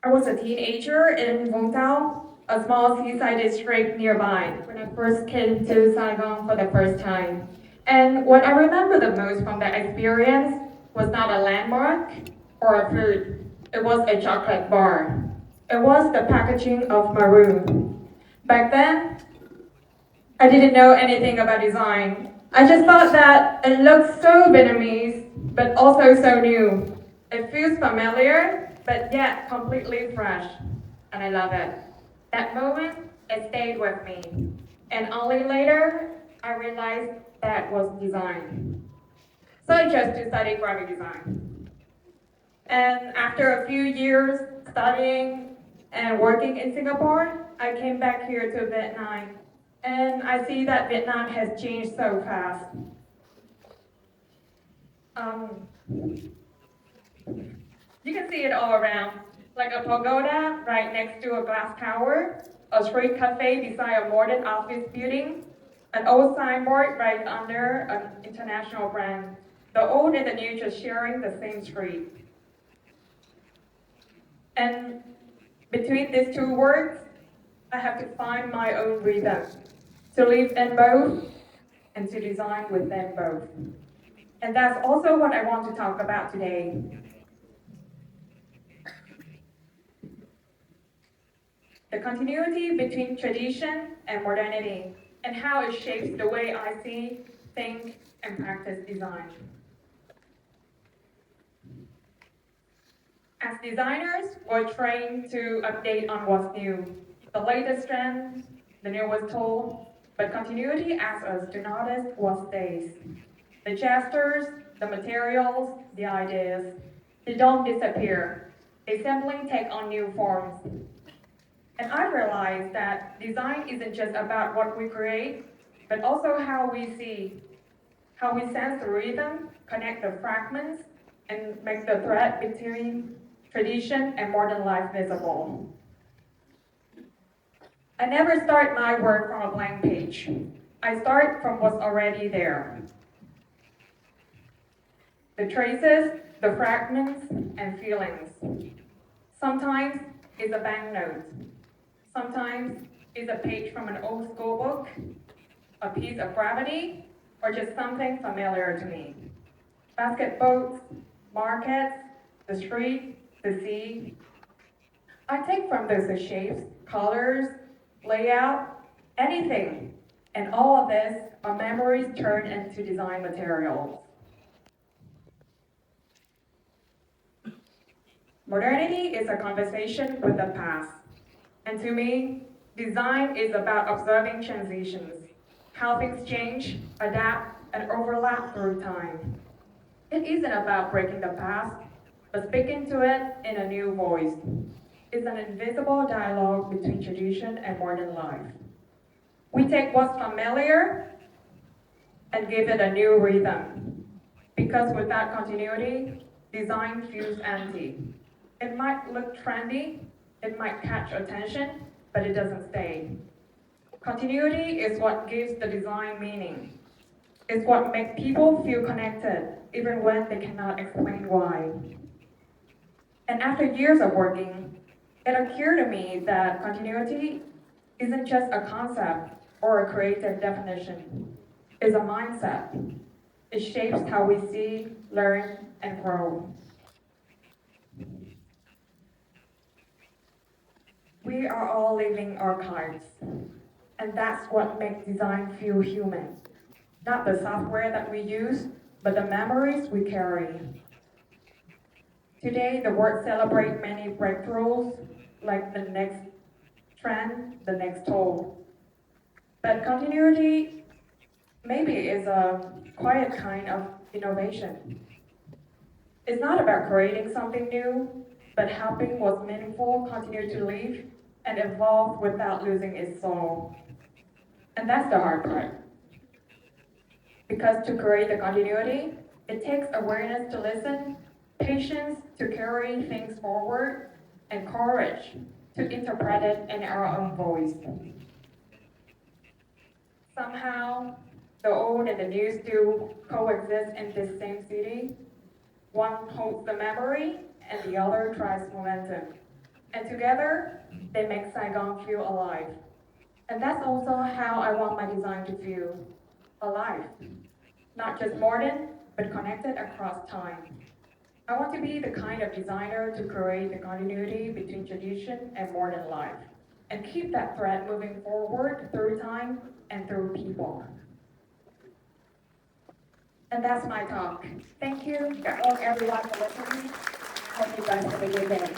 I was a teenager in Vũng Tàu, a small seaside district nearby, when I first came to Saigon for the first time. And what I remember the most from that experience was not a landmark or a food. It was a chocolate bar. It was the packaging of maroon. Back then, I didn't know anything about design. I just thought that it looked so Vietnamese, but also so new. It feels familiar, but yet completely fresh. And I love it. That moment, it stayed with me. And only later, I realized that was design. So I chose to study graphic design. And after a few years studying and working in Singapore, I came back here to Vietnam. And I see that Vietnam has changed so fast. Um, you can see it all around, like a pagoda right next to a glass tower, a street cafe beside a modern office building, an old signboard right under an international brand. The old and the new just sharing the same street. And between these two words, I have to find my own rhythm, to live in both and to design within both. And that's also what I want to talk about today. The continuity between tradition and modernity, and how it shapes the way I see, think, and practice design. As designers, we're trained to update on what's new, the latest trend, the newest tool, but continuity asks us to notice what stays. The gestures, the materials, the ideas, they don't disappear. They simply take on new forms. And I realized that design isn't just about what we create, but also how we see, how we sense the rhythm, connect the fragments, and make the thread between tradition and modern life visible. I never start my work from a blank page. I start from what's already there. The traces, the fragments, and feelings. Sometimes it's a banknote. Sometimes it's a page from an old school book, a piece of gravity, or just something familiar to me. Basket boats, markets, the street, the sea. I take from those the shapes, colors, layout, anything. And all of this are memories turned into design materials. Modernity is a conversation with the past. And to me, design is about observing transitions, how things change, adapt, and overlap through time. It isn't about breaking the past, but speaking to it in a new voice. It's an invisible dialogue between tradition and modern life. We take what's familiar and give it a new rhythm. Because without continuity, design feels empty. It might look trendy, it might catch attention, but it doesn't stay. Continuity is what gives the design meaning. It's what makes people feel connected, even when they cannot explain why. And after years of working, it occurred to me that continuity isn't just a concept or a creative definition. It's a mindset. It shapes how we see, learn, and grow. We are all living archives, and that's what makes design feel human. Not the software that we use, but the memories we carry. Today, the world celebrates many breakthroughs, like the next trend, the next tool. But continuity maybe is a quiet kind of innovation. It's not about creating something new, but helping what's meaningful continue to live and evolve without losing its soul. And that's the hard part. Because to create the continuity, it takes awareness to listen, patience to carry things forward, and courage to interpret it in our own voice. Somehow, the old and the new still coexist in this same city. One holds the memory, and the other drives momentum. And together, they make Saigon feel alive. And that's also how I want my design to feel alive. Not just modern, but connected across time. I want to be the kind of designer to create the continuity between tradition and modern life, and keep that thread moving forward through time and through people. And that's my talk. Thank you, everyone, for listening. Hope you guys have a good day.